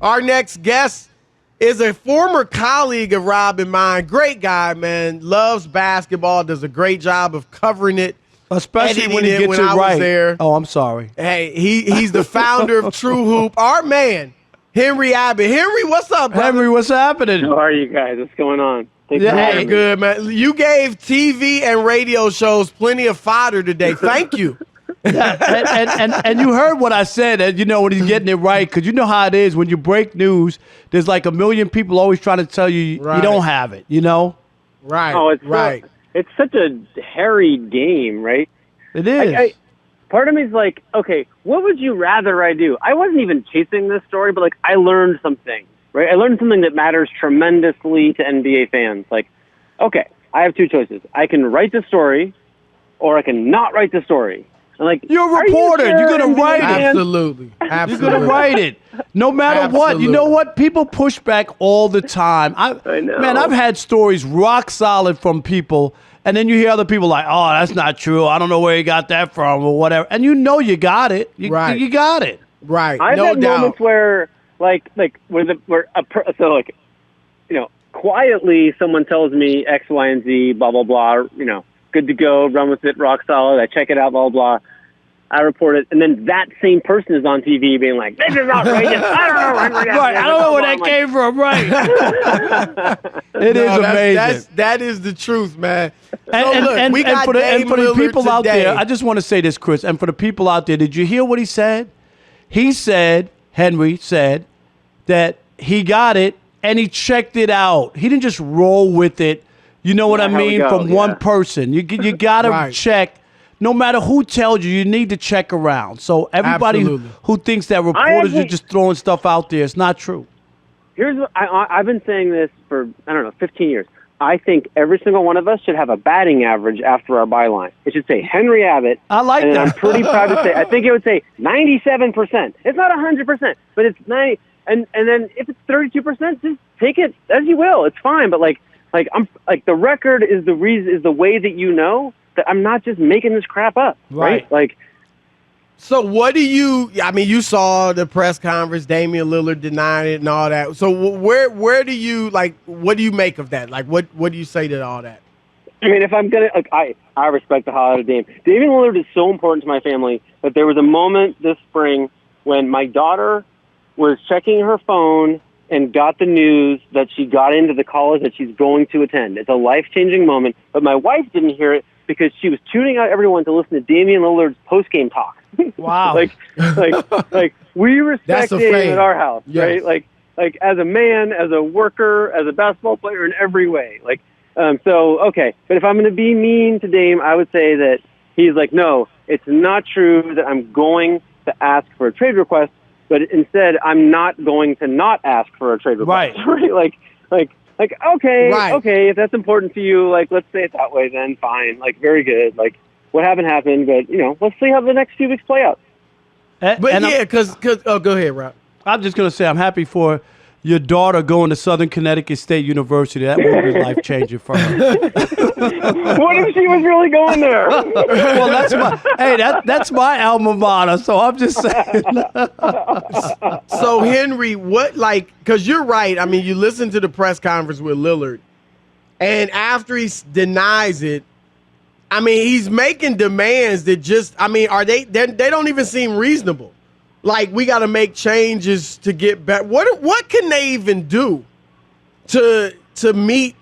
Our next guest is a former colleague of Rob and mine. Great guy, man. Loves basketball. Does a great job of covering it. Especially when he gets it right. There. Oh, I'm sorry. Hey, he's the founder of True Hoop. Our man, Henry Abbott. Henry, what's up, brother? Henry, what's happening? How are you guys? What's going on? Hey, good, man. You gave TV and radio shows plenty of fodder today. Thank you. Yeah, and you heard what I said, and when he's getting it right, because you know how it is when you break news. There's like a million people always trying to tell you you don't have it. Right. Oh, it's right. It's such a hairy game, right? It is. Part of me is like, okay, what would you rather I do? I wasn't even chasing this story, but I learned something, right? I learned something that matters tremendously to NBA fans. Okay, I have two choices. I can write the story, or I can not write the story. You're a reporter. You're going to write it. Absolutely. You're going to write it. No matter what. You know what? People push back all the time. I know. Man, I've had stories rock solid from people, and then you hear other people like, oh, that's not true. I don't know where you got that from or whatever. And you got it. You got it. Right. I've had moments where, quietly someone tells me X, Y, and Z, blah, blah, blah, good to go, run with it, rock solid. I check it out, blah, blah. I report it, and then that same person is on TV being like, "This is outrageous. I don't know. Right, I don't know where that came from." Right. It is amazing. That is the truth, man. And for the people out there, I just want to say this, Chris. And for the people out there, did you hear what he said? Henry said that he got it and he checked it out. He didn't just roll with it. You know what I mean? From one person, you got to check. No matter who tells you, you need to check around. So everybody who thinks that reporters are just throwing stuff out there, it's not true. Here's what I've been saying this for, 15 years. I think every single one of us should have a batting average after our byline. It should say Henry Abbott. I like that. And I'm pretty proud to say, I think it would say 97%. It's not 100%, but it's 90. And then if it's 32%, just take it as you will. It's fine. But I'm the record is the reason, is the way that that I'm not just making this crap up, right? So what do you saw the press conference, Damian Lillard denying it and all that. So where do you, what do you make of that? What do you say to all that? I mean, if I'm going to, I respect the hell out of Dame. Damian Lillard is so important to my family that there was a moment this spring when my daughter was checking her phone and got the news that she got into the college that she's going to attend. It's a life-changing moment, but my wife didn't hear it because she was tuning out everyone to listen to Damian Lillard's post-game talk. Wow. We respect Dame at our house, right? Like as a man, as a worker, as a basketball player in every way. Okay. But if I'm going to be mean to Dame, I would say that he's no, it's not true that I'm going to ask for a trade request, but instead I'm not going to not ask for a trade request. Right. Okay, if that's important to you, let's say it that way, then fine. Very good. What happened, but, let's see how the next few weeks play out. Because go ahead, Rob. I'm just going to say I'm happy for your daughter going to Southern Connecticut State University. That will be life-changing for her. What if she was really going there? Well, that's my alma mater, so I'm just saying. So, Henry, because you're right. I mean, you listen to the press conference with Lillard, and after he denies it, he's making demands that they don't even seem reasonable. We got to make changes to get better. What can they even do to meet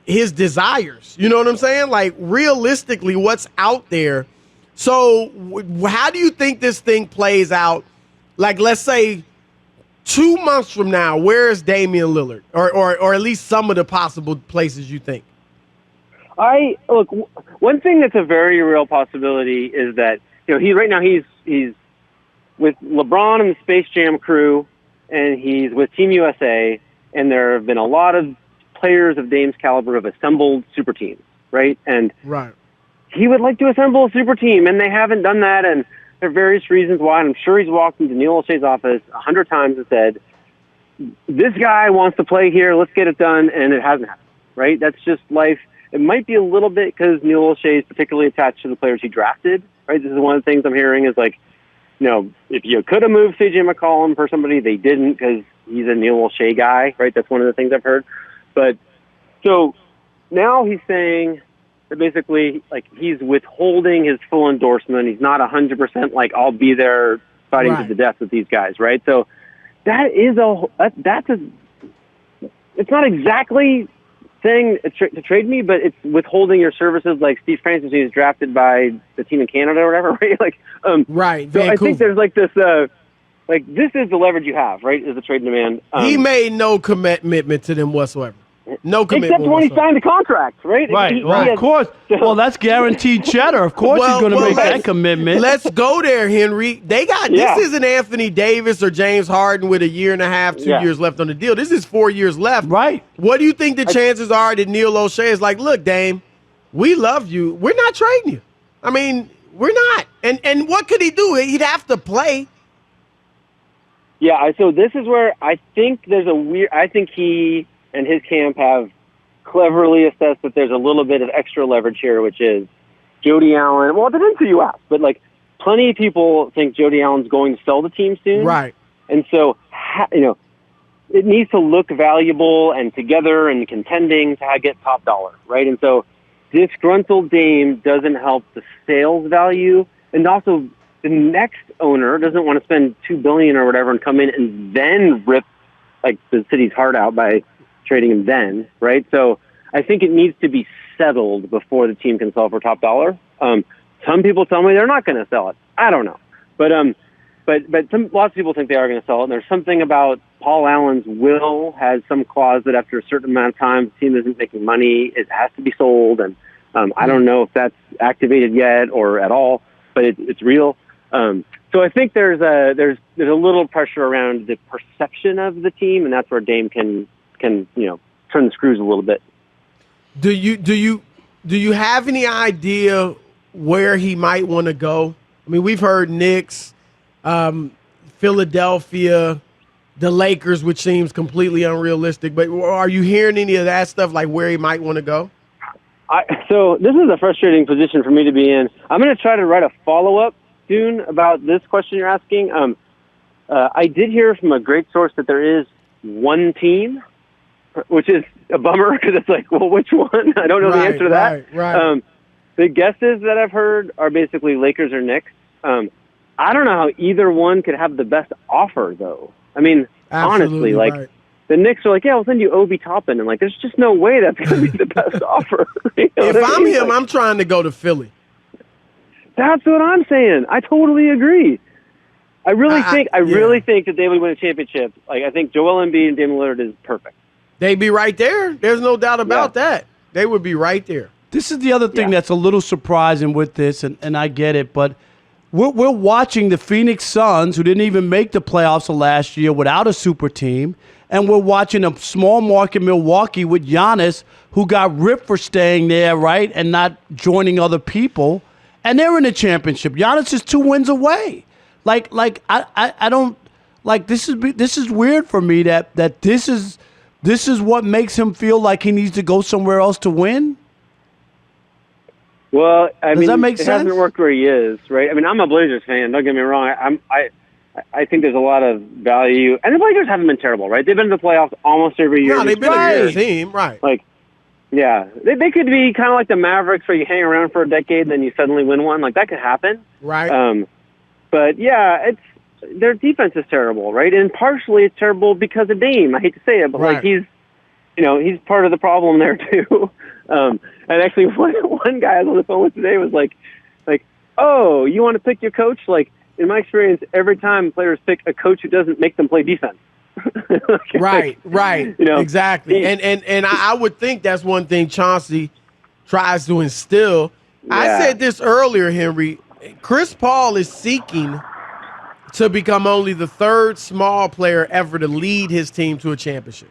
his desires? You know what I'm saying? Realistically, what's out there? So how do you think this thing plays out? Let's say 2 months from now, where is Damian Lillard? Or at least some of the possible places you think? One thing that's a very real possibility is that, right now he's with LeBron and the Space Jam crew, and he's with Team USA, and there have been a lot of players of Dame's caliber who have assembled super teams, right? And he would like to assemble a super team, and they haven't done that, and there are various reasons why, and I'm sure he's walked into Neil Olshey's office 100 times and said, this guy wants to play here, let's get it done, and it hasn't happened, right? That's just life. It might be a little bit because Neil Olshey is particularly attached to the players he drafted, right? This is one of the things I'm hearing is if you could have moved C.J. McCollum for somebody, they didn't because he's a Neil O'Shea guy, right? That's one of the things I've heard. But so now he's saying that basically, like, he's withholding his full endorsement. He's not 100% like, I'll be there fighting to the death with these guys, right? So that is it's not exactly saying to trade me, but it's withholding your services, like Steve Francis, who's drafted by the team in Canada or whatever, right? Like, right. So Vancouver. I think there's like this, like, this is the leverage you have, right? Is the trade demand. He made no commitment to them whatsoever. No commitment. Except when he signed the contract, right? Right. Of course. Well, that's guaranteed cheddar. Of course he's going to make that commitment. Let's go there, Henry. They got this isn't Anthony Davis or James Harden with a year and a half, 2 years left on the deal. This is 4 years left. Right. What do you think the chances are that Neil O'Shea is like, look, Dame, we love you. We're not trading you. I mean, we're not. And what could he do? He'd have to play. Yeah, so this is where I think there's I think he and his camp have cleverly assessed that there's a little bit of extra leverage here, which is Jody Allen. Well, it depends who you ask, but like plenty of people think Jody Allen's going to sell the team soon. Right. And so, it needs to look valuable and together and contending to get top dollar, right? And so disgruntled Dame doesn't help the sales value, and also the next owner doesn't want to spend $2 billion or whatever and come in and then rip like the city's heart out by trading him then, right? So I think it needs to be settled before the team can sell for top dollar. Some people tell me they're not going to sell it. I don't know, but lots of people think they are going to sell it. And there's something about Paul Allen's will has some clause that after a certain amount of time, the team isn't making money, it has to be sold. And I don't know if that's activated yet or at all, but it's real. So I think there's a little pressure around the perception of the team, and that's where Dame can turn the screws a little bit. Do you have any idea where he might want to go? I mean, we've heard Knicks, Philadelphia, the Lakers, which seems completely unrealistic. But are you hearing any of that stuff, like where he might want to go? So this is a frustrating position for me to be in. I'm going to try to write a follow-up soon about this question you're asking. I did hear from a great source that there is one team, which is a bummer because it's like, well, which one? I don't know the answer to that. Right. The guesses that I've heard are basically Lakers or Knicks. I don't know how either one could have the best offer, though. I mean, honestly, like the Knicks are like, yeah, we'll send you Obi Toppin, and like, there's just no way that's going to be the best offer. You know if I'm him, I'm trying to go to Philly. That's what I'm saying. I totally agree. I really think that they would win a championship. Like, I think Joel Embiid and Damian Lillard is perfect. They'd be right there. There's no doubt about that. They would be right there. This is the other thing that's a little surprising with this, and I get it, but we're watching the Phoenix Suns, who didn't even make the playoffs last year without a super team, and we're watching a small market Milwaukee with Giannis, who got ripped for staying there, right, and not joining other people, and they're in the championship. Giannis is 2 wins away. Like I don't like this is weird for me that this is what makes him feel like he needs to go somewhere else to win. Well, Does that make it sense? hasn't worked where he is, right? I mean, I'm a Blazers fan. Don't get me wrong. I think there's a lot of value, and the Blazers haven't been terrible, right? They've been to the playoffs almost every year. No, they've been a good team, right? Like, yeah, they could be kind of like the Mavericks, where you hang around for a decade, and then you suddenly win one. Like, that could happen, right? But yeah, their defense is terrible, right? And partially it's terrible because of Dame. I hate to say it, but like he's part of the problem there too. And actually, one guy I was on the phone with today was like, oh, you want to pick your coach? Like, in my experience, every time players pick a coach who doesn't make them play defense. Right. Exactly. And I would think that's one thing Chauncey tries to instill. Yeah. I said this earlier, Henry. Chris Paul is seeking to become only the third small player ever to lead his team to a championship.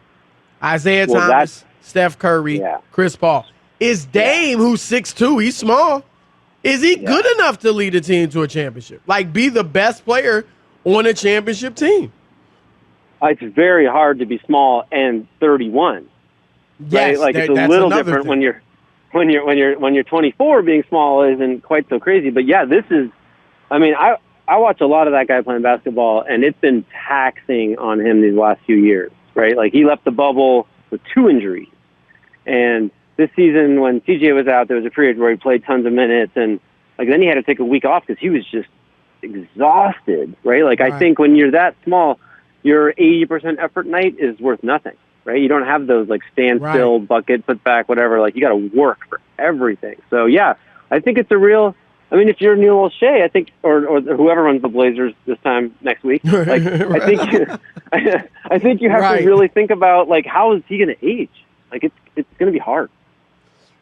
Isaiah Thomas, Steph Curry, Chris Paul. Is Dame, who's 6'2", he's small, is he good enough to lead a team to a championship? Like, be the best player on a championship team? It's very hard to be small and 31. Yes, right? Like, it's a little different thing. when you're 24. Being small isn't quite so crazy. But yeah, this is. I mean, I watch a lot of that guy playing basketball, and it's been taxing on him these last few years, right? Like, he left the bubble with 2 injuries. And this season, when CJ was out, there was a period where he played tons of minutes, and like then he had to take a week off because he was just exhausted, right? Like, I think when you're that small, your 80% effort night is worth nothing, right? You don't have those like stand still, bucket, put back, whatever. Like, you got to work for everything. So yeah, I think it's a real. I mean, if you're Neil O'Shea, I think, or whoever runs the Blazers this time next week, like I think you have to really think about like how is he going to age? Like, it's going to be hard.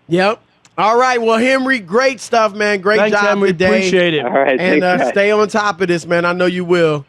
Yep. All right. Well, Henry, great stuff, man. Great Thanks, job Henry. today. Appreciate it. All right. And thanks, stay on top of this, man. I know you will.